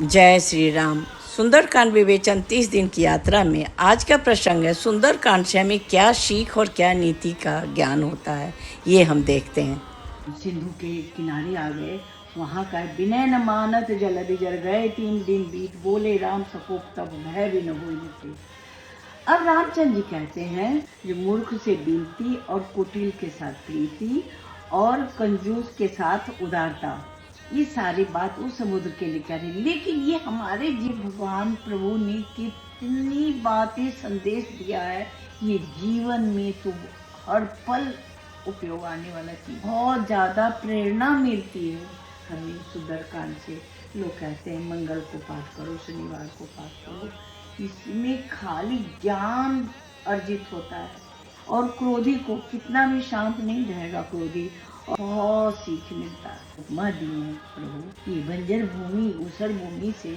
जय श्री राम। सुंदरकांड विवेचन 30 दिन की यात्रा में आज का प्रसंग है सुंदरकांड से हमें क्या सीख और क्या नीति का ज्ञान होता है, ये हम देखते हैं। सिंधु के किनारे आ गए, वहाँ का विनय न मानत जलधि जर गए 3 दिन बीत, बोले राम सकोप तब भय भी न होई निकले। अब रामचंद्र जी कहते हैं जो मूर्ख से विनती और कुटिल के साथ प्रीति और कंजूस के साथ उदारता, ये सारी बात उस समुद्र के लिए कह रही। लेकिन ये हमारे जी भगवान प्रभु ने कितनी बातें संदेश दिया है, ये जीवन में तो हर पल उपयोग आने वाला चीज, बहुत ज्यादा प्रेरणा मिलती है हमें सुंदरकांड से। लोग कहते हैं मंगल को पाठ करो, शनिवार को पाठ करो, इसमें खाली ज्ञान अर्जित होता है। और क्रोधी को कितना भी शांत नहीं रहेगा, क्रोधी बहुत सीख मिलता है। उपमा दिए हैं प्रभु, ये बंजर भूमि ऊसर भूमि से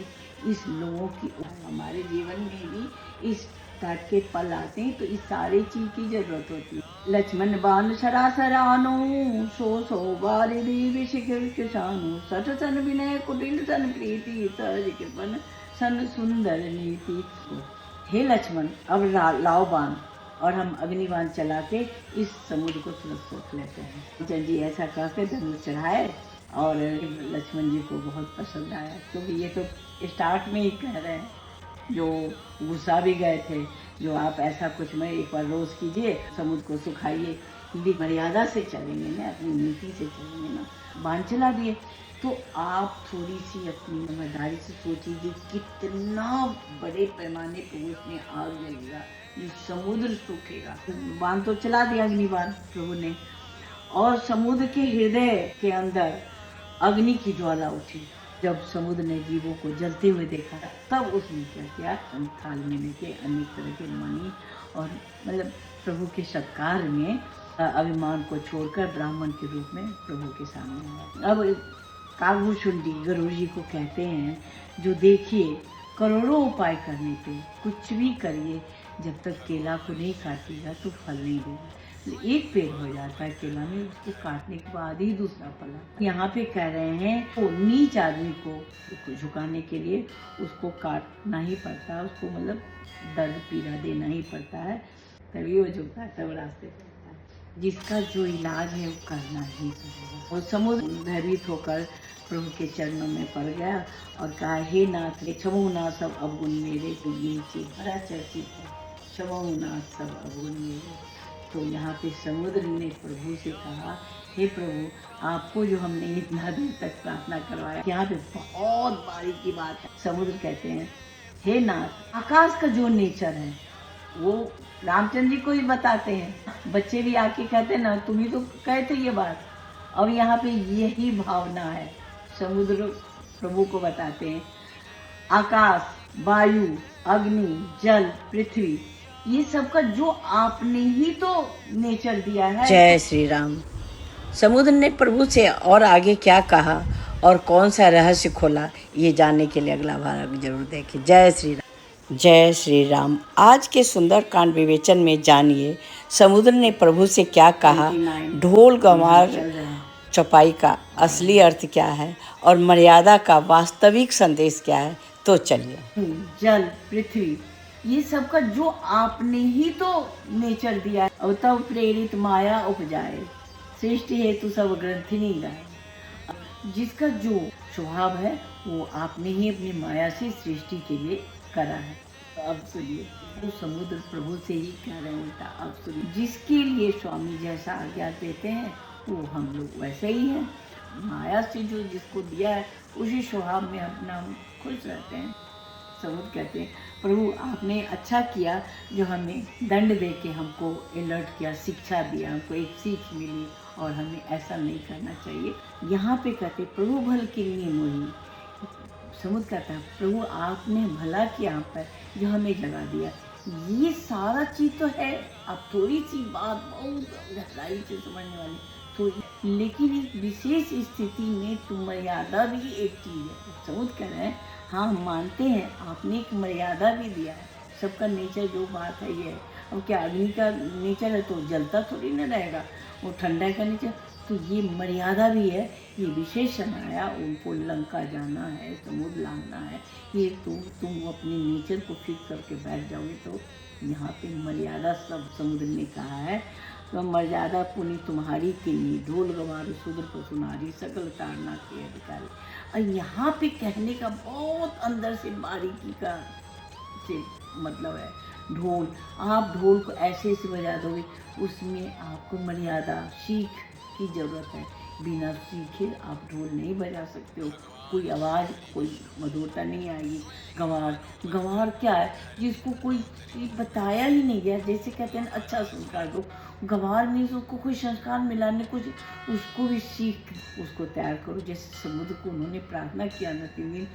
इस लोगों की हमारे जीवन में भी इस टाइप के पल आते हैं, तो इस सारी चीज की जरूरत होती है। लक्ष्मण बाण सरासरानो सो सो बारिधि विशिखर किसानो, सठ सन विनय कुटिल सन प्रीति, सहज कृपन सन सुंदर नीति। हे लक्ष्मण, अब लाओ बाण और हम अग्निबाण चला के इस समुद्र को तुरंत सोख लेते हैं। रामचंद्र जी ऐसा कहकर धनुष चढ़ाए और लक्ष्मण जी को बहुत पसंद आया, क्योंकि ये तो स्टार्ट में ही कह रहे हैं, जो गुस्सा भी गए थे, जो आप ऐसा कुछ में एक बार रोज कीजिए, समुद्र को सुखाइए, मर्यादा से चलेंगे ना, अपनी नीति से चलेंगे ना। बाण चला दिए, तो आप थोड़ी सी अपनी समझदारी से सोचिए कितना बड़े पैमाने पर उसमें आग जलेगा, ये समुद्र सूखेगा। बाण तो चला दिया अग्निबाण प्रभु ने, और समुद्र के हृदय के अंदर अग्नि की ज्वाला उठी। जब समुद्र ने जीवों को जलते हुए देखा, तब उसने क्या किया, थाल में लेके अनेक तरह के मणि और मतलब प्रभु के सत्कार में अभिमान को छोड़कर ब्राह्मण के रूप में प्रभु के सामने आया। अब काकभूषुंडी गरुड़ जी को कहते हैं, जो देखिए करोड़ों उपाय करने पे कुछ भी करिए, जब तक केला को नहीं काटिएगा तो फल नहीं देगा। एक पेड़ हो जाता है केला में, उसको काटने के बाद ही दूसरा फल आता है। यहाँ पे कह रहे हैं तो नीच आदमी को झुकाने के लिए उसको काटना ही पड़ता है, उसको मतलब दर्द पीड़ा देना ही पड़ता है, तभी वो झुकता है, तब रास्ते पे आता है। जिसका जो इलाज है वो करना ही पड़ेगा। और समुद्र भयभीत होकर प्रभु के चरणों में पड़ गया और कहा, हे नाथ रे क्षमोनाथ सब अवगुण मेरे, तो ये चीज बड़ा चर्चित है, क्षमोनाथ सब अवगुण मेरे। तो यहाँ पे समुद्र ने प्रभु से कहा, हे प्रभु, आपको जो हमने इतना देर तक प्रार्थना करवाया, यहाँ पे बहुत बारीक की बात है। समुद्र कहते हैं, हे नाथ, आकाश का जो नेचर है वो रामचंद्र जी को ही बताते हैं। बच्चे भी आके कहते हैं ना, तुम ही तो कहे थे ये बात। अब यहाँ पे यही भावना है, समुद्र प्रभु को बताते हैं, आकाश, वायु, अग्नि, जल, पृथ्वी, ये सब का जो आपने ही तो नेचर दिया है। जय श्री राम। समुद्र ने प्रभु से और आगे क्या कहा और कौन सा रहस्य खोला, ये जानने के लिए अगला भाग जरूर देखें। जय श्री राम। जय श्री राम। आज के सुंदरकांड विवेचन में जानिए समुद्र ने प्रभु से क्या कहा, ढोल गंवार चौपाई का असली अर्थ क्या है और मर्यादा का वास्तविक संदेश क्या है। तो चलिए। जल, पृथ्वी, ये सब का जो आपने ही तो नेचर दिया है, और तब प्रेरित माया उपजाए, सृष्टि हेतु सब ग्रंथिनी गाए। जिसका जो स्वभाव है वो आपने ही अपनी माया से सृष्टि के लिए करा है। तो अब सुनिए, तो समुद्र प्रभु से ही कह रहे हैं उल्टा। अब सुनिए, जिसके लिए स्वामी जैसा आज्ञा देते हैं वो हम लोग वैसे ही हैं। माया से जो जिसको दिया है उसी स्वभाव में अपना हम खुश रहते हैं। समुद्र कहते हैं, प्रभु आपने अच्छा किया जो हमें दंड दे के हमको अलर्ट किया, शिक्षा दिया, हमको एक सीख मिली और हमें ऐसा नहीं करना चाहिए। यहाँ पे कहते प्रभु भल के लिए मोही। समुद्र कहता है, प्रभु आपने भला किया हम पर, जो हमें जगा दिया। ये सारा चीज तो है, अब थोड़ी सी बात बहुत गहराई से समझने वाली तो, लेकिन एक विशेष स्थिति में तो मर्यादा भी एक चीज है। समुद्र कह रहे हैं, हाँ हम मानते हैं आपने एक मर्यादा भी दिया है, सबका नेचर जो बात है ये है। अब क्या अग्नि का नेचर है तो जलता थोड़ी ना रहेगा, वो ठंडा का नेचर, तो ये मर्यादा भी है, ये विशेषण आया, उनको लंका जाना है, समुद्र लांघना है, ये तुम अपने नेचर को फिक्स करके बैठ जाओगे तो यहाँ पे मर्यादा सब समुद्र ने कहा है। तो मर्यादा पुनि तुम्हारी किन्नी, ढोल गवार शूद्र पशु नारी, सकल तारना के अधिकारी। और यहाँ पे कहने का बहुत अंदर से बारीकी का से मतलब है। ढोल, आप ढोल को ऐसे से बजा दोगे, उसमें आपको मर्यादा सीख की ज़रूरत है। बिना सीखे आप ढोल नहीं बजा सकते हो, कोई आवाज़, कोई मधुरता नहीं आएगी। गंवार, गंवार क्या है, जिसको कोई बताया ही नहीं गया, जैसे कहते हैं अच्छा संस्कार दो, गंवार मीन्स उसको कोई संस्कार मिला नहीं, कुछ उसको भी सीख उसको तैयार करो। जैसे समुद्र को उन्होंने प्रार्थना किया न 3 दिन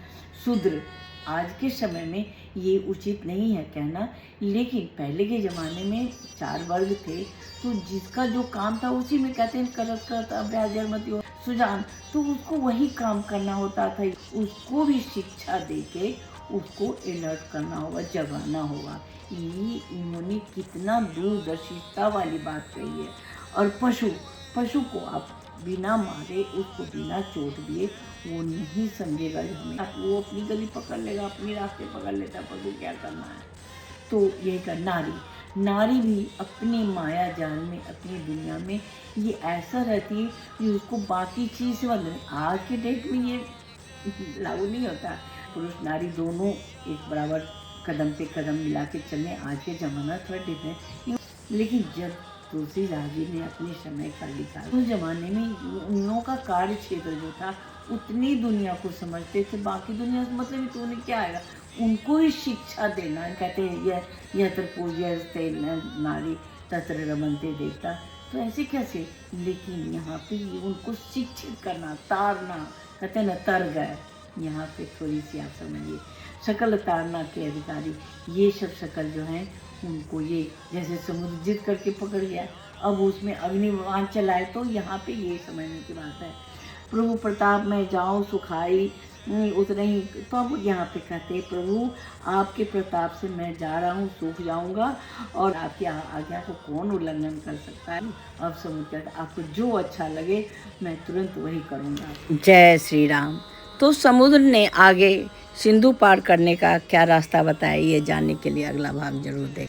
शूद्र। आज के समय में ये उचित नहीं है कहना, लेकिन पहले के ज़माने में 4 वर्ग थे, तो जिसका जो काम था उसी में कहते हैं करत अभ्याजरमति सुजान, तो उसको वही काम करना होता था। उसको भी शिक्षा दे के उसको अलर्ट करना होगा, जगाना होगा। ये इन्होंने कितना दूरदर्शिता वाली बात कही है। और पशु को आप बिना मारे, उसको बिना चोट दिए, वो नहीं समझेगा जो हमें, वो अपनी गली पकड़ लेगा, अपनी रास्ते पकड़ लेता है, पशु क्या करना है। तो यही कर नारी भी अपनी माया जाल में, अपनी दुनिया में ये ऐसा रहती है कि उसको बाकी चीज़ से मतलब, आज के डेट में ये लागू नहीं होता। पुरुष नारी दोनों एक बराबर कदम पे कदम मिला के चलने। आज के ज़माना थोड़ा डिफरेंट, लेकिन जब तुलसीदास जी ने अपने समय का लिखा, उस जमाने में उन लोगों का कार्य क्षेत्र जो था उतनी दुनिया को समझते थे, बाकी दुनिया से मतलब ही तो उन्हें क्या आएगा, उनको ही शिक्षा देना। कहते हैं यत्र पूज्यते नारी तत्र रमन्ते देवता, तो ऐसे कैसे, लेकिन यहाँ पे उनको शिक्षित करना, तारना, कहते हैं ना तर गए। यहाँ पे थोड़ी सी आप समझिए, सकल तारना के अधिकारी, ये सब सकल जो हैं उनको, ये जैसे समुद्र जिद करके पकड़ गया, अब उसमें अग्निबाण चलाए, तो यहाँ पे ये समझने की बात है। प्रभु प्रताप में जाऊँ सुखाई उतने ही, तो अब यहाँ पे कहते हैं प्रभु आपके प्रताप से मैं जा रहा हूँ, सूख जाऊँगा, और आपकी आज्ञा को कौन उल्लंघन कर सकता है। अब समुद्र कहता आपको जो अच्छा लगे मैं तुरंत वही करूँगा। जय श्री राम। तो समुद्र ने आगे सिंधु पार करने का क्या रास्ता बताया, ये जानने के लिए अगला भाग जरूर देखें।